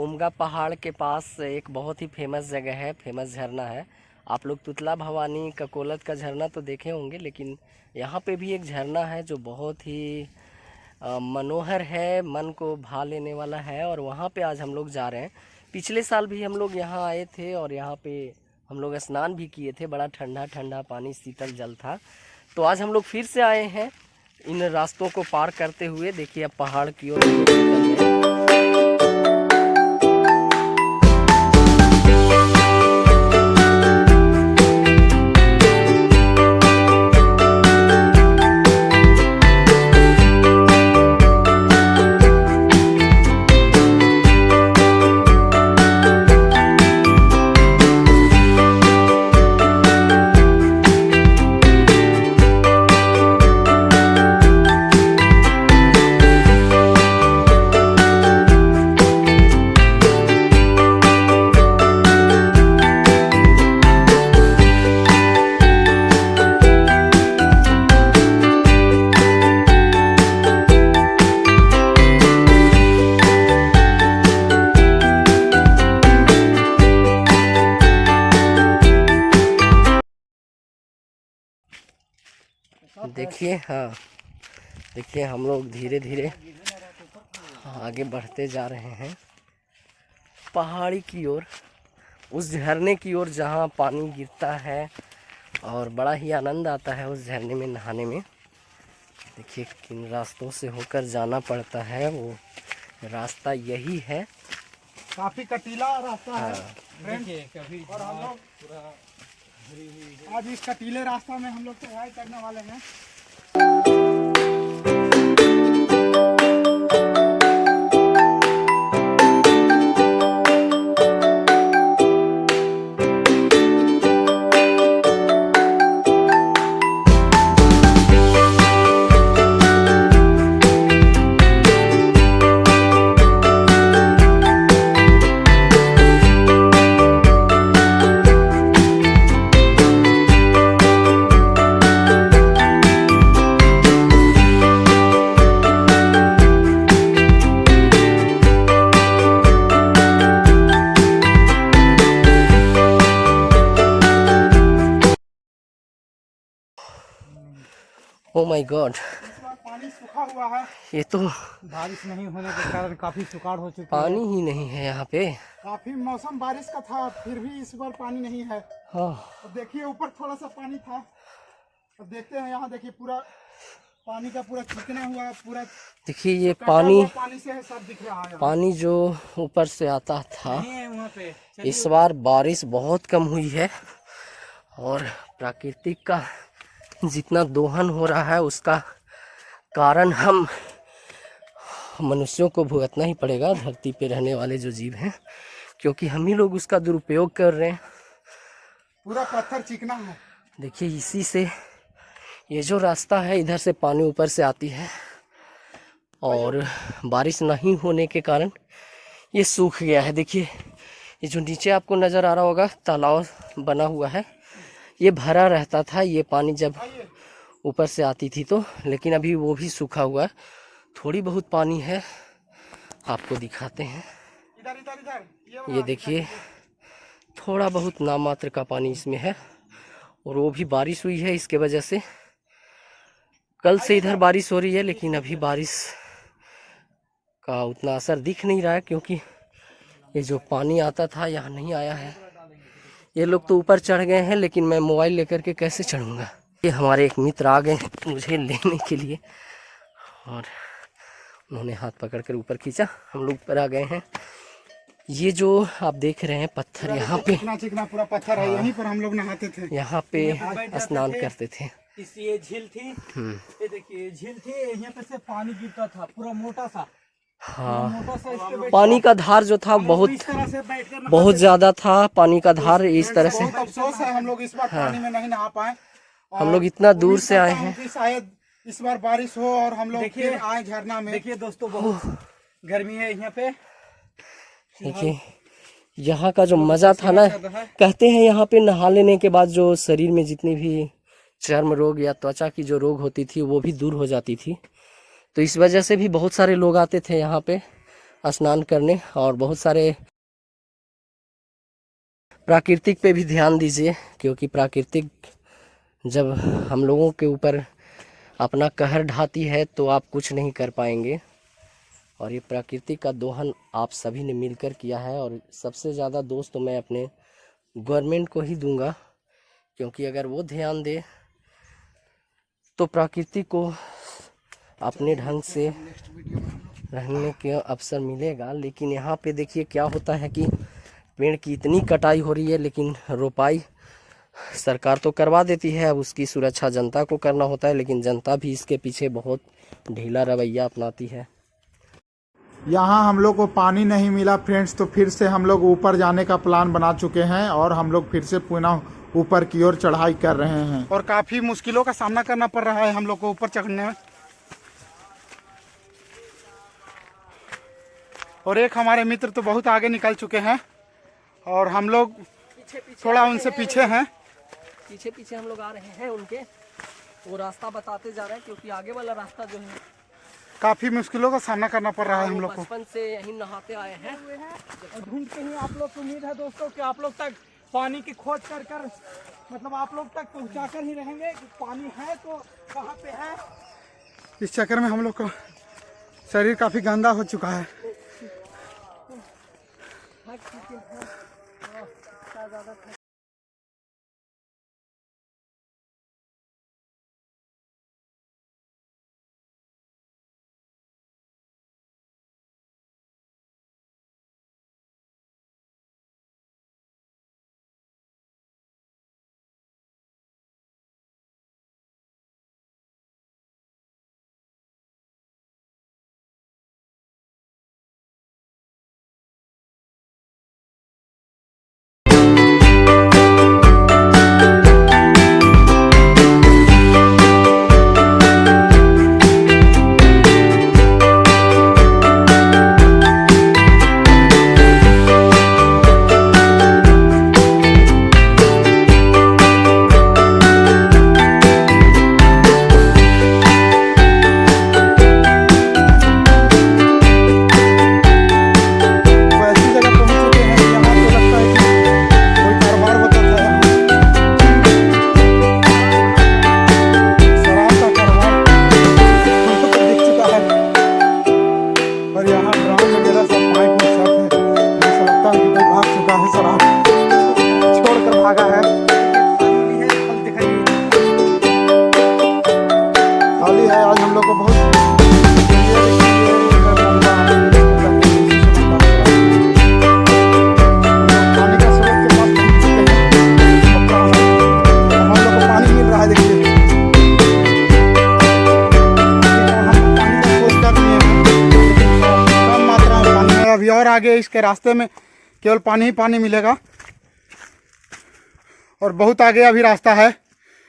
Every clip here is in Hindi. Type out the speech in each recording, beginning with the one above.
उमगा पहाड़ के पास एक बहुत ही फेमस जगह है, फेमस झरना है। आप लोग तुतला भवानी ककोलत का झरना तो देखे होंगे, लेकिन यहाँ पे भी एक झरना है जो बहुत ही मनोहर है, मन को भा लेने वाला है। और वहाँ पे आज हम लोग जा रहे हैं। पिछले साल भी हम लोग यहाँ आए थे और यहाँ पे हम लोग स्नान भी किए थे। बड़ा ठंडा ठंडा पानी, शीतल जल था। तो आज हम लोग फिर से आए हैं इन रास्तों को पार करते हुए। देखिए अब पहाड़ की ओर निकल रहे हैं। देखिए, हाँ देखिए हम लोग धीरे धीरे आगे बढ़ते जा रहे हैं पहाड़ी की ओर, उस झरने की ओर जहाँ पानी गिरता है और बड़ा ही आनंद आता है उस झरने में नहाने में। देखिए किन रास्तों से होकर जाना पड़ता है, वो रास्ता यही है। काफी कटीला रास्ता है। कभी और हम लोग आज इस कटीले रास्ता में हम लोग चढ़ाई करने वाले हैं। ओ माय गॉड, पानी सूखा हुआ है। ये तो बारिश नहीं होने के कारण काफी सुखाड़ हो चुकी है। पानी ही नहीं है यहाँ पे। काफी मौसम बारिश का था, फिर भी इस बार पानी नहीं है। हाँ, अब देखिए ऊपर थोड़ा सा पानी था। अब देखते हैं यहाँ, देखिए पूरा पानी का पूरा चिकना हुआ पूरा। देखिए ये पानी से सब दिख रहा है। पानी जो ऊपर से आता था, वहाँ पे इस बार बारिश बहुत कम हुई है और प्राकृतिक का जितना दोहन हो रहा है उसका कारण हम मनुष्यों को भुगतना ही पड़ेगा, धरती पे रहने वाले जो जीव हैं, क्योंकि हम ही लोग उसका दुरुपयोग कर रहे हैं। पूरा पत्थर चिकना है। देखिए इसी से ये जो रास्ता है, इधर से पानी ऊपर से आती है और बारिश नहीं होने के कारण ये सूख गया है। देखिए ये जो नीचे आपको नज़र आ रहा होगा तालाब बना हुआ है, ये भरा रहता था ये पानी जब ऊपर से आती थी तो, लेकिन अभी वो भी सूखा हुआ है। थोड़ी बहुत पानी है, आपको दिखाते हैं। ये देखिए थोड़ा बहुत नाम मात्र का पानी इसमें है और वो भी बारिश हुई है इसके वजह से। कल से इधर बारिश हो रही है, लेकिन अभी बारिश का उतना असर दिख नहीं रहा है, क्योंकि ये जो पानी आता था यहाँ नहीं आया है। ये लोग तो ऊपर चढ़ गए हैं, लेकिन मैं मोबाइल लेकर के कैसे चढ़ूँगा। ये हमारे एक मित्र आ गए मुझे लेने के लिए और उन्होंने हाथ पकड़कर ऊपर खींचा। हम लोग ऊपर आ गए हैं। ये जो आप देख रहे हैं पत्थर, यहाँ पे चिकना पूरा पत्थर है। यहीं पर हम लोग नहाते थे, यहाँ पे स्नान करते थे। ये झील थी, ये देखिए झील थी, यहाँ पे से पानी गिरता था पूरा मोटा सा। हाँ, पानी का धार जो था बहुत ज्यादा था। पानी का धार इस तरह से। अफसोस है हम लोग इस बार पानी में नहीं नहा पाए। हम लोग इतना दूर से आए हैं, शायद इस बार बारिश हो और हम लोग फिर आए झरना में। देखिए दोस्तों बहुत गर्मी है यहाँ पे। देखिए यहाँ का जो मजा था ना, कहते हैं यहाँ पे नहा लेने के बाद जो शरीर में जितनी भी चर्म रोग या त्वचा की जो रोग होती थी वो भी दूर हो जाती थी। तो इस वजह से भी बहुत सारे लोग आते थे यहाँ पे स्नान करने। और बहुत सारे प्राकृतिक पे भी ध्यान दीजिए, क्योंकि प्राकृतिक जब हम लोगों के ऊपर अपना कहर ढाती है तो आप कुछ नहीं कर पाएंगे। और ये प्रकृति का दोहन आप सभी ने मिलकर किया है। और सबसे ज़्यादा दोष तो मैं अपने गवर्नमेंट को ही दूंगा, क्योंकि अगर वो ध्यान दे तो प्रकृति को अपने ढंग से रहने के अवसर मिलेगा। लेकिन यहाँ पे देखिए क्या होता है कि पेड़ की इतनी कटाई हो रही है, लेकिन रोपाई सरकार तो करवा देती है, अब उसकी सुरक्षा जनता को करना होता है। लेकिन जनता भी इसके पीछे बहुत ढीला रवैया अपनाती है। यहाँ हम लोग को पानी नहीं मिला फ्रेंड्स, तो फिर से हम लोग ऊपर जाने का प्लान बना चुके हैं और हम लोग फिर से पुनः ऊपर की ओर चढ़ाई कर रहे हैं। और काफ़ी मुश्किलों का सामना करना पड़ रहा है हम लोग को ऊपर चढ़ने में। और एक हमारे मित्र तो बहुत आगे निकल चुके हैं और हम लोग थोड़ा उनसे पीछे हैं। पीछे हम लोग आ रहे हैं उनके, वो रास्ता बताते जा रहे हैं, क्योंकि आगे वाला रास्ता जो है काफ़ी मुश्किलों का सामना करना पड़ रहा है हम लोग को। बचपन से यहीं नहाते आए हैं। ढूंढते ही आप लोग को उम्मीद है दोस्तों कि आप लोग तक पानी की खोज कर मतलब आप लोग तक पहुंचा कर ही रहेंगे कि पानी है तो कहाँ पे है। इस चक्कर में हम लोग का शरीर काफ़ी गंदा हो चुका है। और आगे इसके रास्ते में केवल पानी ही पानी मिलेगा और बहुत आगे अभी रास्ता है।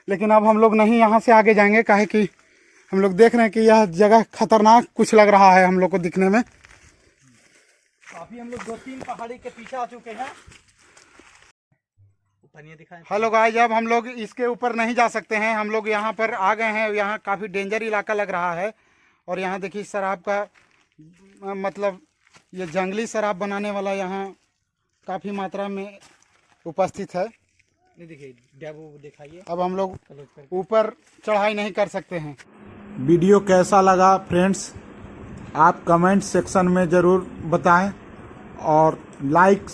लेकिन अब हम लोग नहीं यहाँ से आगे जाएंगे, काहे कि हम लोग देख रहे हैं कि यह जगह खतरनाक कुछ लग रहा है हम लोग को दिखने में। अभी हम लोग 2-3 पहाड़ी के पीछे आ चुके हैं। हेलो गाइस, अब हम लोग इसके ऊपर नहीं जा सकते हैं, हम लोग यहाँ पर आ गए हैं। यहाँ काफ़ी डेंजर इलाका लग रहा है और यहाँ देखिए शराब का मतलब ये जंगली शराब बनाने वाला यहाँ काफ़ी मात्रा में उपस्थित है। दिखाइए। अब हम लोग ऊपर चढ़ाई नहीं कर सकते हैं। वीडियो कैसा लगा फ्रेंड्स, आप कमेंट सेक्शन में ज़रूर बताएं और लाइक,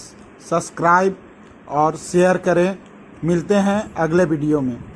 सब्सक्राइब और शेयर करें। मिलते हैं अगले वीडियो में।